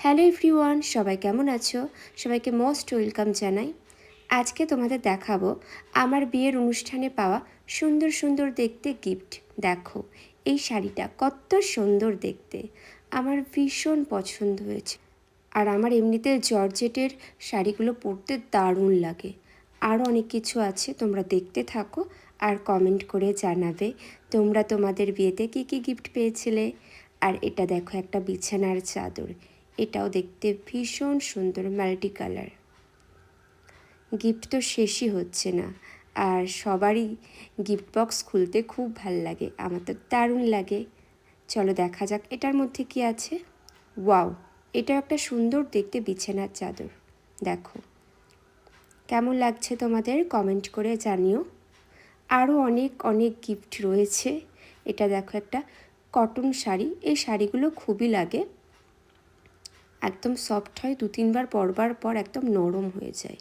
Hello everyone, সবাই কেমন আছো? সবাইকে মোস্ট ওয়েলকাম জানাই। আজকে তোমাদের দেখাবো আমার বিয়ের অনুষ্ঠানে পাওয়া সুন্দর সুন্দর দেখতে গিফট। দেখো এই শাড়িটা কত সুন্দর দেখতে, আমার ভীষণ পছন্দ হয়েছে। আর আমার এমনিতে জর্জেটের শাড়িগুলো পরতে দারুণ লাগে। আরও অনেক কিছু আছে, তোমরা দেখতে থাকো আর কমেন্ট করে জানাবে তোমরা তোমাদের বিয়েতে কী কী গিফট পেয়েছিলে। আর এটা দেখো একটা বিছানার চাদর, এটাও দেখতে ভীষণ সুন্দর, মাল্টি কালার। গিফট তো শেষই হচ্ছে না, আর সবারই গিফট বক্স খুলতে খুব ভাল লাগে, আমার তো দারুণ লাগে। চলো দেখা যাক এটার মধ্যে কি আছে। ওয়াও, এটা একটা সুন্দর দেখতে বিছানার চাদর। দেখো কেমন লাগছে তোমাদের, কমেন্ট করে জানিও। আরও অনেক অনেক গিফট রয়েছে। এটা দেখো একটা কটন শাড়ি, এই শাড়িগুলো খুবই লাগে, একদম সফট হয়, 2-3 বার পরবার পর একদম নরম হয়ে যায়।